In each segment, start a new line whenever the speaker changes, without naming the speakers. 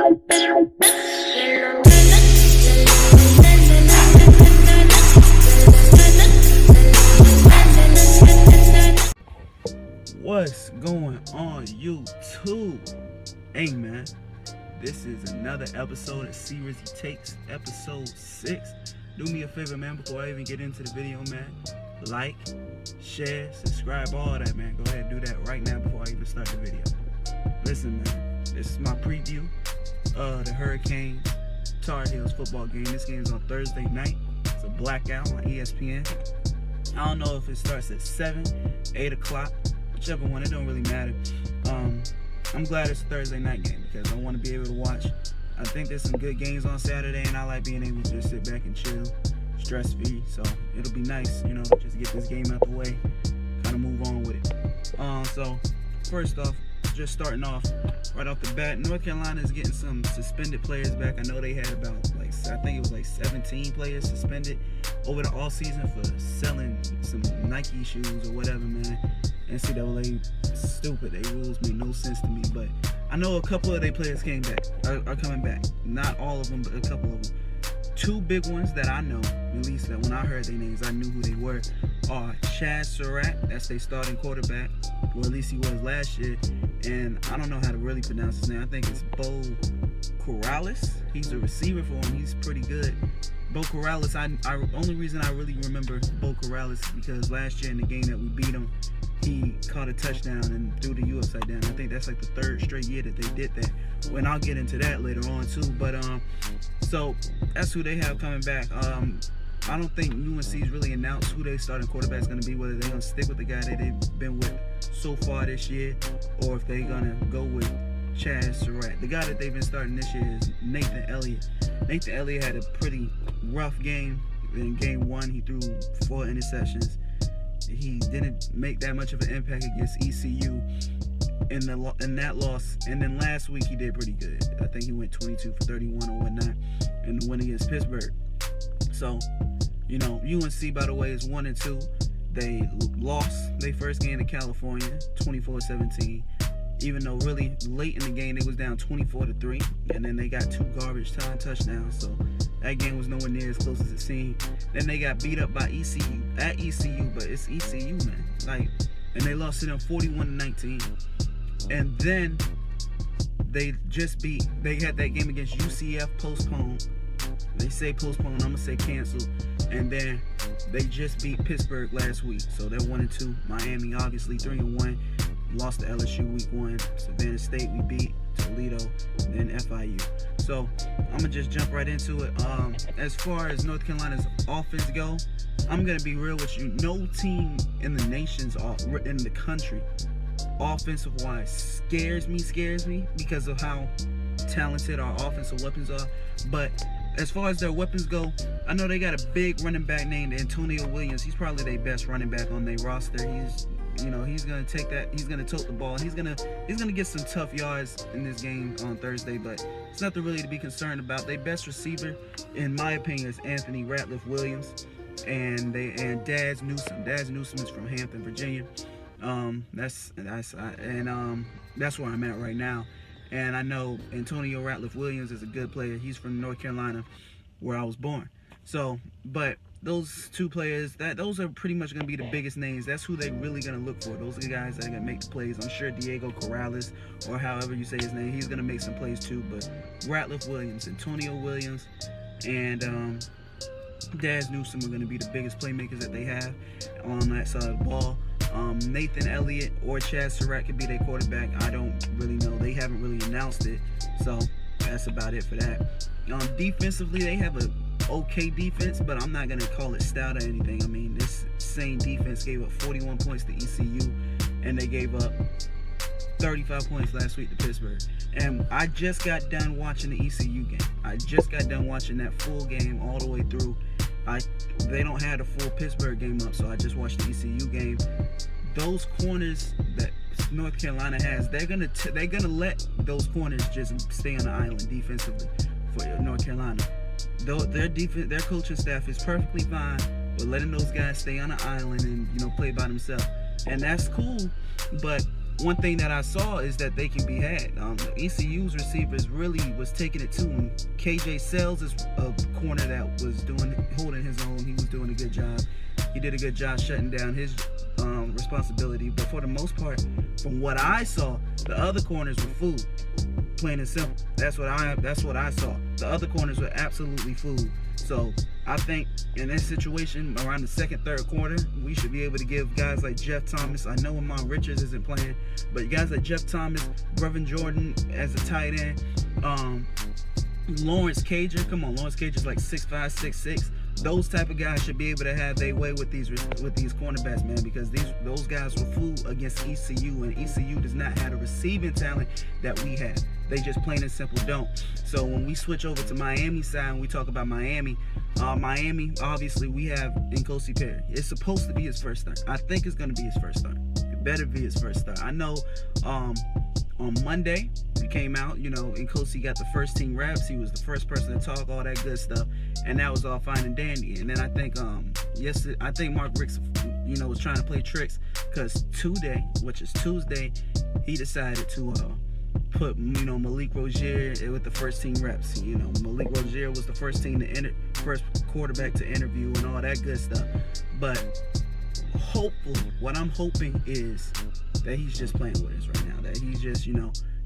What's going on, YouTube? Hey man, this is another episode of CRizzy Takes, episode 6. Do me a favor, man, before I even get into the video, man. Like, share, subscribe, all that, man. Go ahead and do that right now before I even start the video. Listen, man, this is my preview of the Hurricane Tar Heels football game. This game is on Thursday night. It's a blackout on ESPN. I don't know if it starts at 7, 8 o'clock, whichever one, it don't really matter. I'm glad it's a Thursday night game because I want to be able to watch. I think there's some good games on Saturday, and I like being able to just sit back and chill, stress-free. So it'll be nice, you know, just get this game out the way, kind of move on with it. So first off, just starting off right off the bat, North Carolina is getting some suspended players back. I know they had about I think it was like 17 players suspended over the off season for selling some Nike shoes or whatever, man. NCAA stupid. Their rules make no sense to me, but I know a couple of their players came back, are coming back. Not all of them, but a couple of them. Two big ones that I know, at least that when I heard their names, I knew who they were, are Chad Surratt, that's their starting quarterback, or at least he was last year, and I don't know how to really pronounce his name. I think it's Bo Corrales. He's a receiver for him. He's pretty good. Bo Corrales, only reason I really remember Bo Corrales is because last year in the game that we beat him, he caught a touchdown and threw the U upside down. I think that's like the third straight year that they did that. And I'll get into that later on too. But so that's who they have coming back. I don't think UNC's really announced who their starting quarterback is going to be, whether they're going to stick with the guy that they've been with so far this year, or if they're going to go with Chad Surratt. The guy that they've been starting this year is Nathan Elliott. Nathan Elliott had a pretty rough game. In game 1, he threw 4 interceptions. He didn't make that much of an impact against ECU in that loss. And then last week he did pretty good. I think he went 22 for 31 or whatnot in the win against Pittsburgh. So, you know, UNC, by the way, is 1-2. They lost their first game to California, 24-17. Even though really late in the game they was down 24-3, and then they got 2 garbage time touchdowns. So that game was nowhere near as close as it seemed. Then they got beat up by ECU at ECU, but it's ECU, man. And they lost to them 41-19. And then they had that game against UCF postponed. They say postponed, I'm gonna say canceled. And then they just beat Pittsburgh last week, so they're 1-2. Miami obviously 3-1. Lost to LSU week 1. Savannah State we beat. Toledo, then FIU. So I'm gonna just jump right into it. As far as North Carolina's offense go, I'm gonna be real with you. No team in the nation's in the country, offensive wise, scares me because of how talented our offensive weapons are. But as far as their weapons go, I know they got a big running back named Antonio Williams. He's probably their best running back on their roster. He's gonna take that. He's gonna tote the ball, and he's gonna get some tough yards in this game on Thursday. But it's nothing really to be concerned about. Their best receiver, in my opinion, is Anthony Ratliff Williams, and Daz Newsome. Daz Newsome is from Hampton, Virginia. That's where I'm at right now. And I know Antonio Ratliff Williams is a good player. He's from North Carolina, where I was born. So, but those two players, those are pretty much going to be the biggest names. That's who they're really going to look for. Those are the guys that are going to make the plays. I'm sure Diego Corrales, or however you say his name, he's going to make some plays too. But Ratliff Williams, Antonio Williams, and Daz Newsome are going to be the biggest playmakers that they have on that side of the ball. Nathan Elliott or Chad Surratt could be their quarterback. I don't really know. They haven't really announced it. So that's about it for that. Defensively, they have a okay defense, but I'm not going to call it stout or anything. I mean, this same defense gave up 41 points to ECU, and they gave up 35 points last week to Pittsburgh. And I just got done watching the ECU game. I just got done watching that full game all the way through. They don't have the full Pittsburgh game up, so I just watched the ECU game. Those corners that North Carolina has, they're gonna let those corners just stay on the island defensively for North Carolina. Though their coaching staff is perfectly fine with letting those guys stay on the island and play by themselves, and that's cool. But one thing that I saw is that they can be had. ECU's receivers really was taking it too. And KJ Sells is a corner that was holding his own. He was doing a good job. He did a good job shutting down his responsibility. But for the most part, from what I saw, the other corners were food. Plain and simple. That's what I saw. The other corners were absolutely food. So I think in this situation, around the second, third quarter, we should be able to give guys like Jeff Thomas. I know Amon Richards isn't playing, but guys like Jeff Thomas, Brevin Jordan as a tight end, Lawrence Cager. Come on, Lawrence Cager's like 6'5", 6'6". Those type of guys should be able to have their way with these cornerbacks, man, because those guys were food against ECU, and ECU does not have the receiving talent that we have. They just plain and simple don't. So when we switch over to Miami side and we talk about Miami, obviously we have N'Kosi Perry. It's supposed to be his first start. I think it's going to be his first start. It better be his first start. I know on Monday we came out, N'Kosi got the first team reps. He was the first person to talk, all that good stuff, and that was all fine and dandy. And then I think Mark Richt, was trying to play tricks, because today, which is Tuesday, he decided to put Malik Rozier with the first team reps. Malik Rozier was the first quarterback to interview and all that good stuff. But hopefully, what I'm hoping is that he's just playing with us right now. That he's just,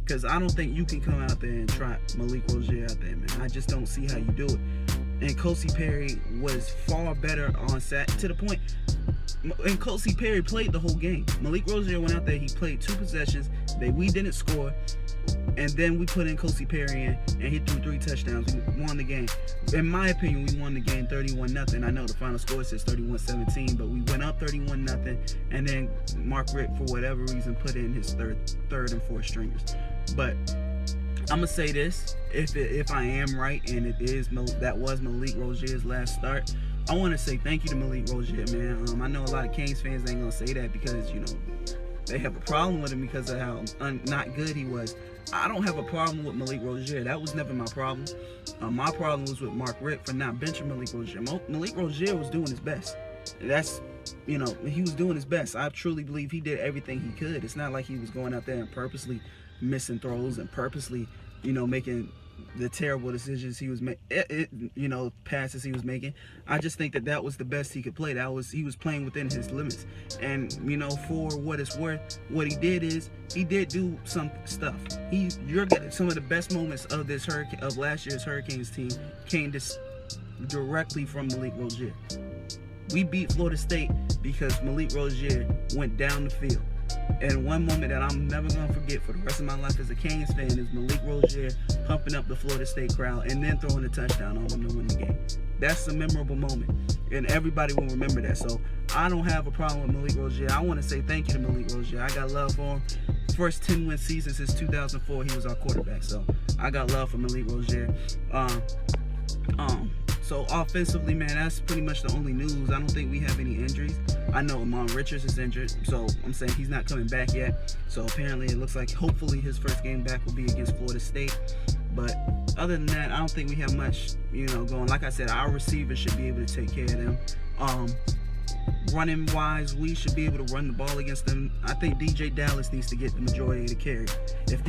because I don't think you can come out there and try Malik Rozier out there, man. I just don't see how you do it. And N'Kosi Perry was far better on set, to the point. And N'Kosi Perry played the whole game. Malik Rozier went out there, he played 2 possessions that we didn't score, and then we put N'Kosi Perry in, and he threw 3 touchdowns. We won the game. In my opinion, we won the game 31-0. I know the final score says 31-17, but we went up 31-0, and then Mark Richt, for whatever reason, put in his third and fourth stringers. But I'm gonna say this: if I am right, and that was Malik Rozier's last start, I want to say thank you to Malik Rozier, man. I know a lot of Canes fans ain't gonna say that because they have a problem with him because of how not good he was. I don't have a problem with Malik Rozier. That was never my problem. My problem was with Mark Richt for not benching Malik Rozier. Malik Rozier was doing his best. He was doing his best. I truly believe he did everything he could. It's not like he was going out there and purposely missing throws and purposely, making the terrible decisions he was making, passes he was making. I just think that was the best he could play. He was playing within his limits. And, for what it's worth, what he did is he did do some stuff. You're getting some of the best moments of last year's Hurricanes team came directly from Malik Rozier. We beat Florida State because Malik Rozier went down the field. And one moment that I'm never going to forget for the rest of my life as a Canes fan is Malik Rozier pumping up the Florida State crowd and then throwing a touchdown on them to win the game. That's a memorable moment, and everybody will remember that. So I don't have a problem with Malik Rozier. I want to say thank you to Malik Rozier. I got love for him. First 10-win season since 2004, he was our quarterback. So I got love for Malik Rozier. So offensively, man, that's pretty much the only news. I don't think we have any injuries. I know Amon Richards is injured, so I'm saying he's not coming back yet. So apparently it looks like hopefully his first game back will be against Florida State. But other than that, I don't think we have much, going. Like I said, our receivers should be able to take care of them. Running wise, we should be able to run the ball against them. I think DJ Dallas needs to get the majority of the carries. If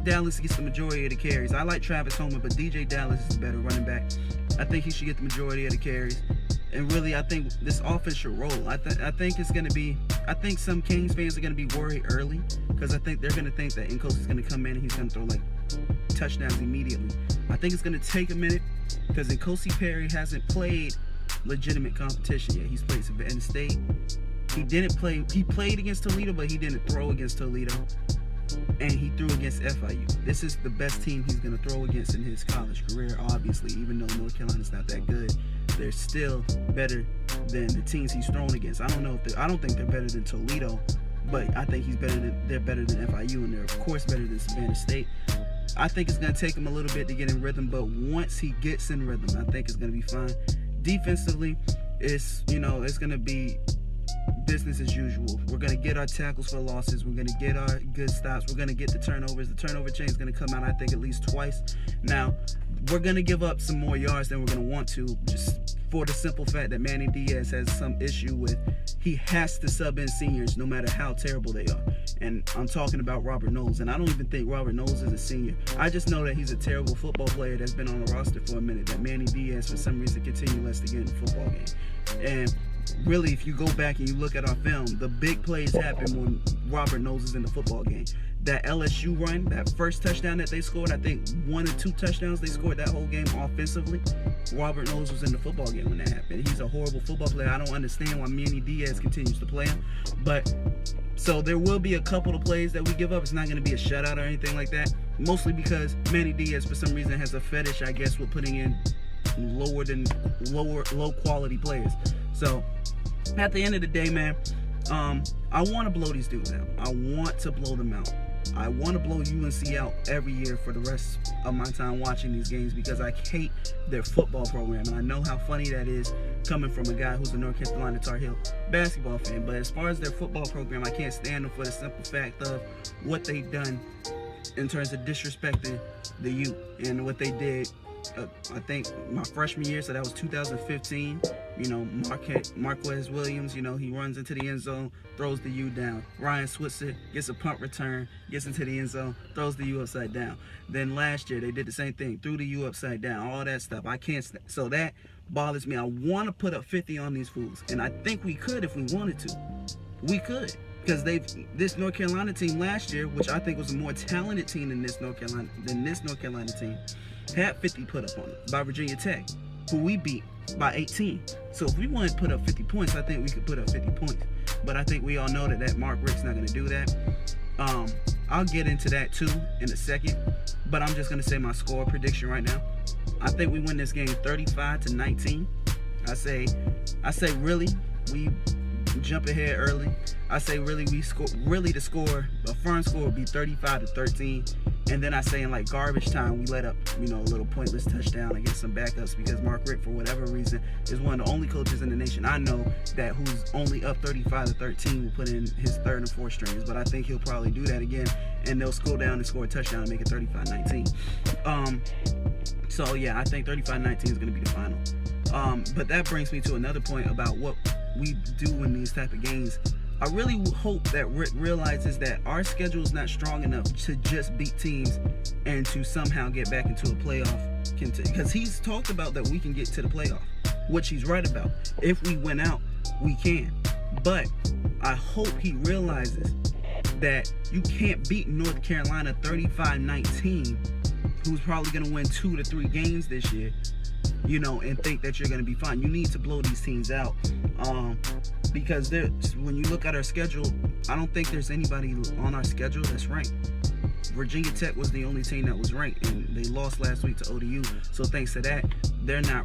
Dallas gets the majority of the carries, I like Travis Homer, but DJ Dallas is a better running back. I think he should get the majority of the carries. And really, I think this offense should roll. I think it's going to be, I think some Kings fans are going to be worried early because I think they're going to think that N'Kosi is going to come in and he's going to throw like touchdowns immediately. I think it's going to take a minute because N'Kosi Perry hasn't played legitimate competition yet. He's played Savannah State. He played against Toledo, but he didn't throw against Toledo. And he threw against FIU. This is the best team he's going to throw against in his college career, obviously. Even though North Carolina's not that good, they're still better than the teams he's thrown against. I don't think they're better than Toledo, but I think they're better than FIU, and they're of course better than Savannah State. I think it's going to take him a little bit to get in rhythm, but once he gets in rhythm, I think it's going to be fine. Defensively, it's going to be business as usual. We're going to get our tackles for losses. We're going to get our good stops. We're going to get the turnovers. The turnover chain is going to come out, I think, at least twice. Now, we're going to give up some more yards than we're going to want to, just for the simple fact that Manny Diaz has some issue with he has to sub in seniors no matter how terrible they are. And I'm talking about Robert Knowles, and I don't even think Robert Knowles is a senior. I just know that he's a terrible football player that's been on the roster for a minute, that Manny Diaz for some reason continues to get in the football game. And really, if you go back and you look at our film, the big plays happen when Robert Knowles is in the football game. That LSU run, that first touchdown that they scored, I think 1 or 2 touchdowns they scored that whole game offensively, Robert Knowles was in the football game when that happened. He's a horrible football player. I don't understand why Manny Diaz continues to play him. But so there will be a couple of plays that we give up. It's not going to be a shutout or anything like that. Mostly because Manny Diaz, for some reason, has a fetish, I guess, with putting in low quality players. So at the end of the day, man, I want to blow these dudes out. I want to blow them out. I want to blow UNC out every year for the rest of my time watching these games because I hate their football program. And I know how funny that is coming from a guy who's a North Carolina Tar Heel basketball fan. But as far as their football program, I can't stand them for the simple fact of what they've done in terms of disrespecting the youth and what they did. I think my freshman year, so that was 2015, you know, Marquez Williams, you know, he runs into the end zone, throws the U down. Ryan Switzer gets a punt return, gets into the end zone, throws the U upside down. Then last year, they did the same thing, threw the U upside down, all that stuff. I can't, so that bothers me. I want to put up 50 on these fools, and I think we could if we wanted to. We could. Because this North Carolina team last year, which I think was a more talented team than this North Carolina team, had 50 put up on it by Virginia Tech, who we beat by 18. So if we wanted to put up 50 points, I think we could put up 50 points. But I think we all know that Mark Richt's not going to do that. I'll get into that too in a second, but I'm just going to say my score prediction right now. I think we win this game 35-19. I say really, we jump ahead early. I say really the score, a firm score would be 35-13. And then I say in like garbage time, we let up, you know, a little pointless touchdown against some backups because Mark Richt, for whatever reason, is one of the only coaches in the nation I know that who's only up 35-13 will put in his 3rd and 4th strings. But I think he'll probably do that again, and they'll scroll down and score a touchdown and make it 35-19. So yeah, I think 35-19 is going to be the final. But that brings me to another point about what we do in these type of games. I really hope that Rick realizes that our schedule is not strong enough to just beat teams and to somehow get back into a playoff contest. Because he's talked about that we can get to the playoff, which he's right about. If we win out, we can. But I hope he realizes that you can't beat North Carolina 35-19, who's probably going to win 2 to 3 games this year, you know, and think that you're going to be fine. You need to blow these teams out. Because when you look at our schedule, I don't think there's anybody on our schedule that's ranked. Virginia Tech was the only team that was ranked, and they lost last week to ODU. So thanks to that, they're not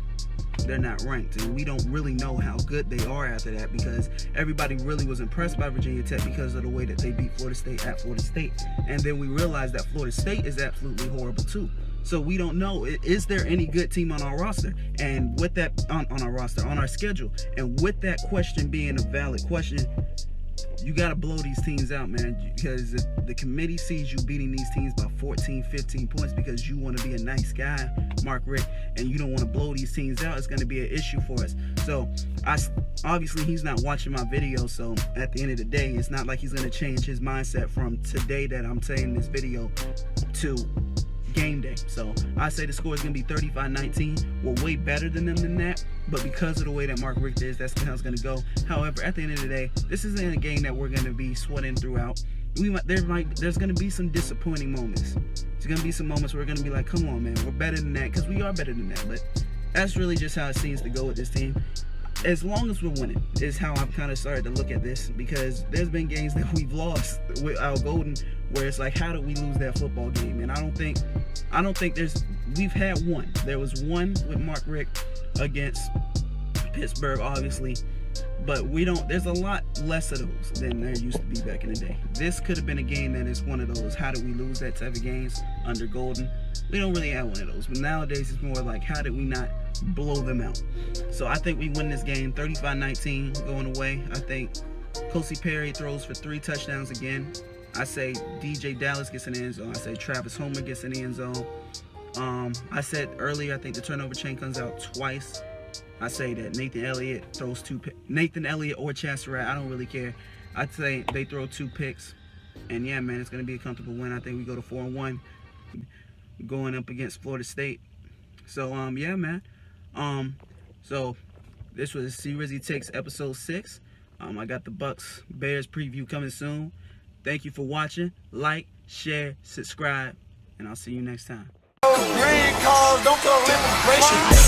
ranked, and we don't really know how good they are after that because everybody really was impressed by Virginia Tech because of the way that they beat Florida State at Florida State. And then we realized that Florida State is absolutely horrible too. So we don't know, is there any good team on our roster? And with that, on our schedule, and with that question being a valid question, you got to blow these teams out, man, because the committee sees you beating these teams by 14, 15 points because you want to be a nice guy, Mark Richt, and you don't want to blow these teams out. It's going to be an issue for us. So obviously he's not watching my video, so at the end of the day, it's not like he's going to change his mindset from today that I'm saying this video to game day. So I say the score is going to be 35-19. We're way better than them than that, but because of the way that Mark Richt is, that's how it's going to go. However, at the end of the day, this isn't a game that we're going to be sweating throughout. There's going to be some disappointing moments. There's going to be some moments where we're going to be like, come on, man, we're better than that, because we are better than that. But that's really just how it seems to go with this team. As long as we're winning is how I've kind of started to look at this, because there's been games that we've lost with Al Golden where it's like, how did we lose that football game? And I don't think we've had one. There was one with Mark Richt against Pittsburgh, obviously, but there's a lot less of those than there used to be back in the day. This could have been a game that is one of those, how did we lose that type of games under Golden? We don't really have one of those, but nowadays it's more like, how did we not blow them out? So I think we win this game 35-19 going away. I think Kosi Perry throws for 3 touchdowns again. I say DJ Dallas gets in the end zone. I say Travis Homer gets in the end zone. I said earlier, I think the turnover chain comes out twice. I say that Nathan Elliott throws Nathan Elliott or Chance Surratt, I don't really care. I'd say they throw 2 picks. And yeah, man, it's going to be a comfortable win. I think we go to 4-1 going up against Florida State. So, yeah, man. So this was CRizzy Takes episode 6. I got the Bucks Bears preview coming soon. Thank you for watching. Like, share, subscribe, and I'll see you next time.
Green calls, don't call immigration.